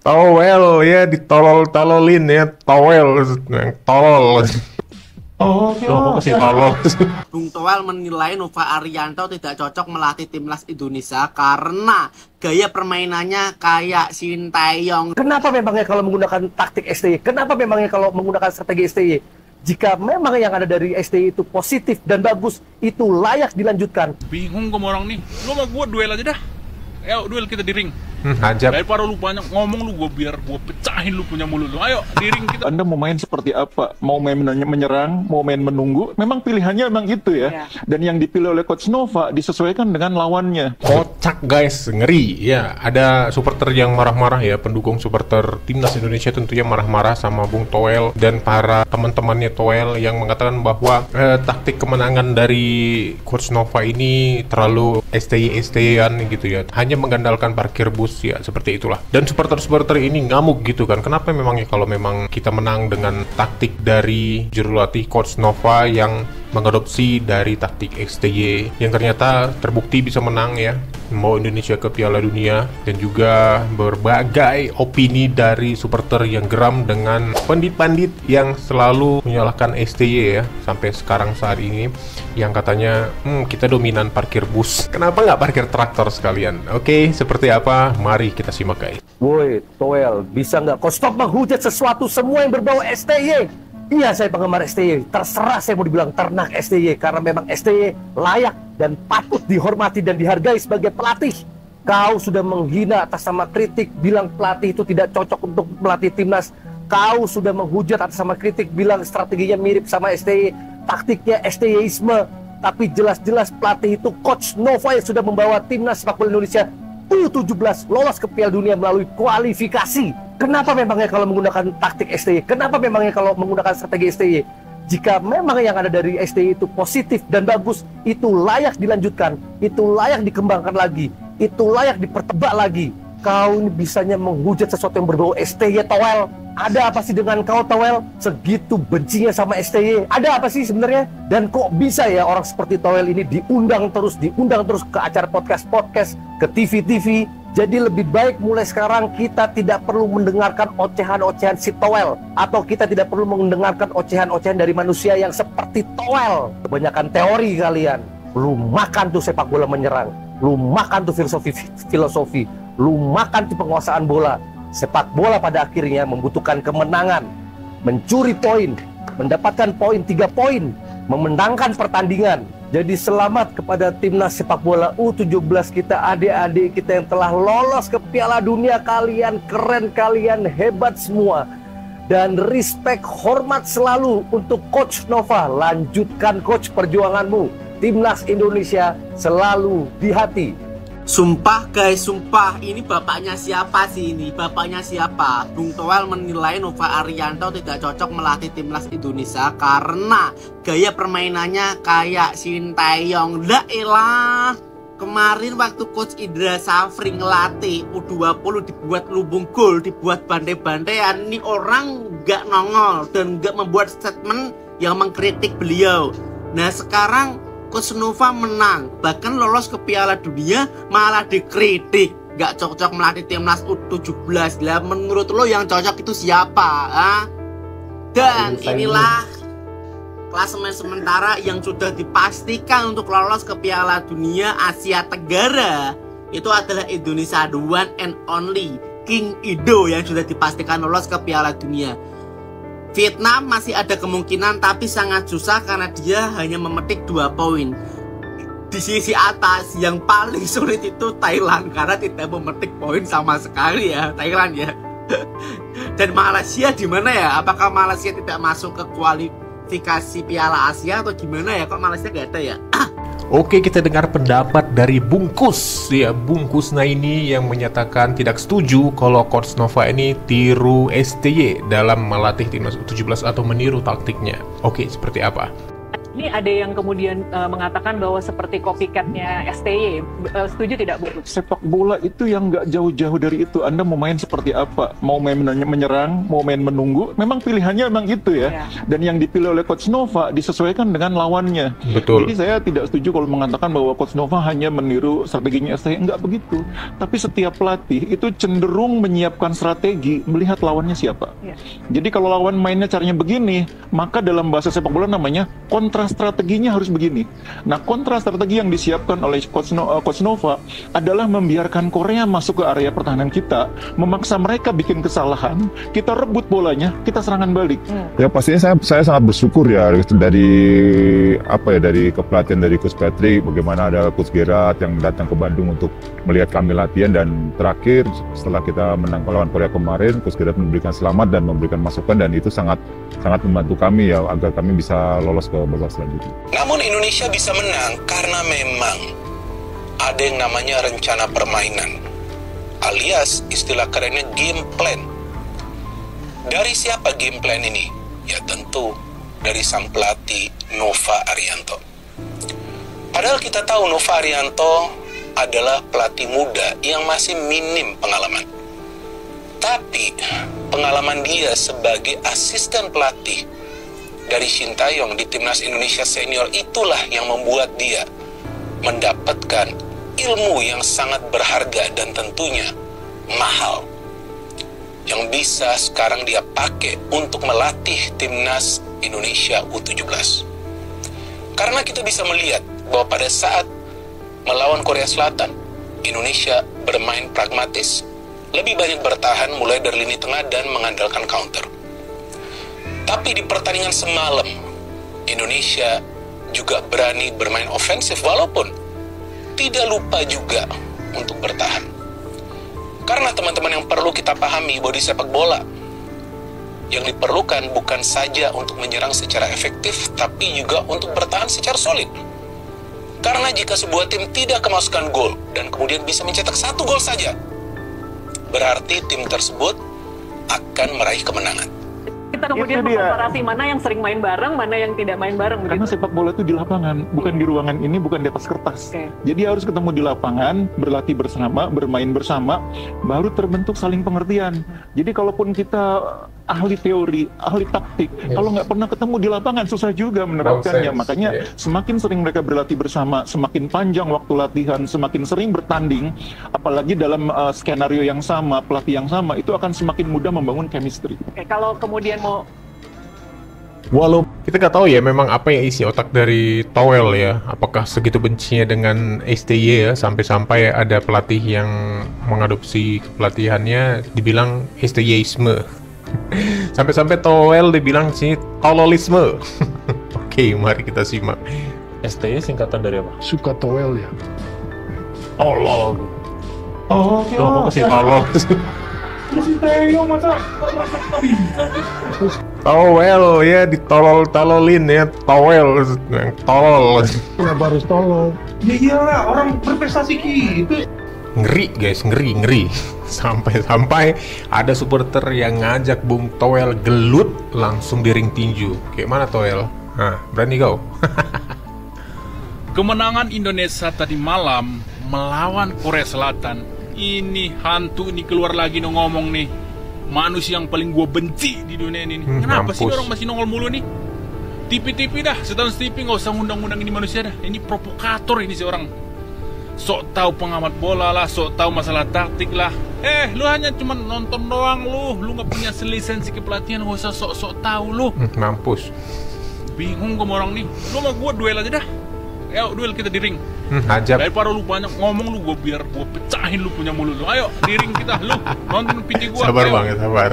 Towel ya, ditolol-tololin ya, towel yang tolol. Oh, Loh, kok kasih tolol? Bung Toel menilai Nova Arianto tidak cocok melatih timnas Indonesia karena gaya permainannya kayak Sintayong. Kenapa memangnya kalau menggunakan taktik STY? Kenapa memangnya kalau menggunakan strategi STY? Jika memang yang ada dari STY itu positif dan bagus, itu layak dilanjutkan. bingung gue sama orang nih. Lu sama gue duel aja dah. Ayo duel kita di ring. Hajab. Daripada lu banyak ngomong lu, biar gue pecahin lu punya mulut lu. Ayo di ring kita. Anda mau main seperti apa? Mau main menyerang, mau main menunggu? Memang pilihannya memang itu ya. Dan yang dipilih oleh Coach Nova disesuaikan dengan lawannya. Kocak guys, ngeri ya. Ada supporter yang marah-marah ya, pendukung supporter timnas Indonesia tentunya marah-marah sama Bung Toel dan para teman-temannya Toel yang mengatakan bahwa taktik kemenangan dari Coach Nova ini terlalu STY-STY-an gitu ya, hanya mengandalkan parkir bus ya, seperti itulah. Dan supporter-supporter ini ngamuk gitu kan, kenapa memangnya kalau memang kita menang dengan taktik dari juru latih Coach Nova yang mengadopsi dari taktik XTY yang ternyata terbukti bisa menang ya, membawa Indonesia ke Piala Dunia. Dan juga berbagai opini dari supporter yang geram dengan pandit-pandit yang selalu menyalahkan STY ya, sampai sekarang saat ini, yang katanya kita dominan parkir bus, kenapa nggak parkir traktor sekalian? Oke, seperti apa? Mari kita simak guys. Woi, Toel, bisa nggak kau stop menghujat sesuatu semua yang berbau STY? Iya, saya penggemar STY. Terserah saya mau dibilang ternak STY, karena memang STY layak dan patut dihormati dan dihargai sebagai pelatih. Kau sudah menghina atas nama kritik, bilang pelatih itu tidak cocok untuk melatih timnas. Kau sudah menghujat atas nama kritik, bilang strateginya mirip sama STY, taktiknya STYisme. Tapi jelas-jelas pelatih itu Coach Nova yang sudah membawa timnas sepak bola Indonesia U17 lolos ke Piala Dunia melalui kualifikasi. Kenapa memangnya kalau menggunakan taktik STY? Kenapa memangnya kalau menggunakan strategi STY? Jika memang yang ada dari STY itu positif dan bagus, itu layak dilanjutkan, itu layak dikembangkan lagi, itu layak dipertebak lagi. Kau ini bisanya menghujat sesuatu yang berbau STY, Toel. Ada apa sih dengan kau, Toel? Segitu bencinya sama STY. Ada apa sih sebenarnya? Dan kok bisa ya orang seperti Toel ini diundang terus ke acara podcast-podcast, ke TV-TV. Jadi lebih baik mulai sekarang kita tidak perlu mendengarkan ocehan-ocehan si Toel, atau kita tidak perlu mendengarkan ocehan-ocehan dari manusia yang seperti Toel. Kebanyakan teori kalian. Lu makan tuh sepak bola menyerang, lu makan tuh filosofi, lu makan tuh penguasaan bola. Sepak bola pada akhirnya membutuhkan kemenangan, mencuri poin, mendapatkan poin 3 poin, memenangkan pertandingan. Jadi selamat kepada timnas sepak bola U17 kita, adik-adik kita yang telah lolos ke Piala Dunia. Kalian keren, kalian hebat semua. Dan respect, hormat selalu untuk Coach Nova. Lanjutkan Coach perjuanganmu. Timnas Indonesia selalu di hati. Sumpah guys, sumpah, ini bapaknya siapa sih ini? Bapaknya siapa? Bung Toel menilai Nova Arianto tidak cocok melatih timnas Indonesia karena gaya permainannya kayak Sintayong. Lah elah, kemarin waktu Coach Indra Safri ngelatih U20 dibuat lubung gol, dibuat bandai-bandaian. Ini orang nggak nongol dan nggak membuat statement yang mengkritik beliau. Nah sekarang Coach Nova menang, bahkan lolos ke Piala Dunia, malah dikritik. Gak cocok melatih timnas U17. Lah menurut lo yang cocok itu siapa? Ha? Dan inilah klasemen sementara yang sudah dipastikan untuk lolos ke Piala Dunia Asia Tenggara. Itu adalah Indonesia, the one and only King Ido yang sudah dipastikan lolos ke Piala Dunia. Vietnam masih ada kemungkinan, tapi sangat susah karena dia hanya memetik 2 poin. Di sisi atas yang paling sulit itu Thailand karena tidak memetik poin sama sekali ya, Thailand ya. Dan Malaysia di mana ya? Apakah Malaysia tidak masuk ke kualifikasi Piala Asia atau gimana ya? Kok Malaysia gak ada ya? Oke, kita dengar pendapat dari Bungkus ya, Bungkus ini yang menyatakan tidak setuju kalau Coach Nova ini tiru STY dalam melatih timnas U17 atau meniru taktiknya. Oke, seperti apa? Ini ada yang kemudian mengatakan bahwa seperti copycat-nya STY. Setuju tidak, Bu? Sepak bola itu yang nggak jauh-jauh dari itu. Anda mau main seperti apa? Mau main menyerang, mau main menunggu, memang pilihannya memang itu ya. Dan yang dipilih oleh Coach Nova disesuaikan dengan lawannya. Betul. Jadi saya tidak setuju kalau mengatakan bahwa Coach Nova hanya meniru strateginya STY. Nggak begitu. Tapi setiap pelatih itu cenderung menyiapkan strategi melihat lawannya siapa. Jadi kalau lawan mainnya caranya begini, maka dalam bahasa sepak bola namanya kontra strateginya harus begini. Nah, kontra strategi yang disiapkan oleh Coach Nova adalah membiarkan Korea masuk ke area pertahanan kita, memaksa mereka bikin kesalahan, kita rebut bolanya, kita serangan balik. Ya pastinya saya sangat bersyukur ya dari kepelatihan dari Coach Patrick, bagaimana ada Coach Gerard yang datang ke Bandung untuk melihat kami latihan, dan terakhir setelah kita menang lawan Korea kemarin, Coach Gerard memberikan selamat dan memberikan masukan, dan itu sangat membantu kami ya agar kami bisa lolos ke babak selanjutnya. Namun Indonesia bisa menang karena memang ada yang namanya rencana permainan, alias istilah kerennya game plan. Dari siapa game plan ini? Ya tentu dari sang pelatih Nova Arianto. Padahal kita tahu Nova Arianto adalah pelatih muda yang masih minim pengalaman. Tapi pengalaman dia sebagai asisten pelatih dari Shin Tae-yong di Timnas Indonesia Senior itulah yang membuat dia mendapatkan ilmu yang sangat berharga dan tentunya mahal, yang bisa sekarang dia pakai untuk melatih Timnas Indonesia U17. Karena kita bisa melihat bahwa pada saat melawan Korea Selatan, Indonesia bermain pragmatis, lebih banyak bertahan mulai dari lini tengah dan mengandalkan counter. Tapi di pertandingan semalam, Indonesia juga berani bermain ofensif walaupun tidak lupa juga untuk bertahan. Karena teman-teman yang perlu kita pahami bahwa di sepak bola, yang diperlukan bukan saja untuk menyerang secara efektif, tapi juga untuk bertahan secara solid. Karena jika sebuah tim tidak kemasukan gol dan kemudian bisa mencetak 1 gol saja, berarti tim tersebut akan meraih kemenangan. Kita kemudian mengkomparasi mana yang sering main bareng, mana yang tidak main bareng. Karena sepak bola itu di lapangan, bukan di ruangan ini, bukan di atas kertas. Jadi harus ketemu di lapangan, berlatih bersama, bermain bersama, baru terbentuk saling pengertian. Jadi kalaupun kita ahli teori, ahli taktik, kalau nggak pernah ketemu di lapangan, susah juga menerapkannya. Makanya semakin sering mereka berlatih bersama, semakin panjang waktu latihan, semakin sering bertanding, apalagi dalam skenario yang sama, pelatih yang sama, itu akan semakin mudah membangun chemistry. Kalau kemudian mau walau kita nggak tahu ya memang apa yang isi otak dari Towel ya, apakah segitu bencinya dengan STY ya sampai-sampai ada pelatih yang mengadopsi pelatihannya dibilang STYisme. Sampai-sampai Towel dibilang sih tololisme. Oke, mari kita simak. STY singkatan dari apa? Suka Towel ya. Tolol. Oh, kok kasih tolol. Towel ya, ditolol-tololin ya, Towel yang tolol. Kenapa harus tolol? Ya iyalah, orang berprestasi gitu. Ngeri guys, ngeri. Sampai-sampai ada supporter yang ngajak Bung Towel gelut langsung di ring tinju. Kayak mana Towel? Nah, berani kau? Kemenangan Indonesia tadi malam melawan Korea Selatan. Ini hantu ini keluar lagi ngomong nih. Manusia yang paling gua benci di dunia ini. Kenapa sih orang masih nongol mulu nih? TV dah, setan TV nggak usah ngundang-ngundang ini manusia dah. Ini provokator ini si orang. Sok tahu pengamat bola lah, sok tahu masalah taktik lah. Lu hanya cuma nonton doang lu nggak punya lisensi kepelatihan, nggak usah sok tahu lu. Mampus. Bingung gua orang nih. Lu sama gua duel aja dah. Ayo duel kita di ring. Ajab. Daripada lu banyak ngomong lu, biar gua pecahin lu punya mulut lu. Ayo di ring kita, lu nonton PT gua. Sabar ayo. Banget, sabar.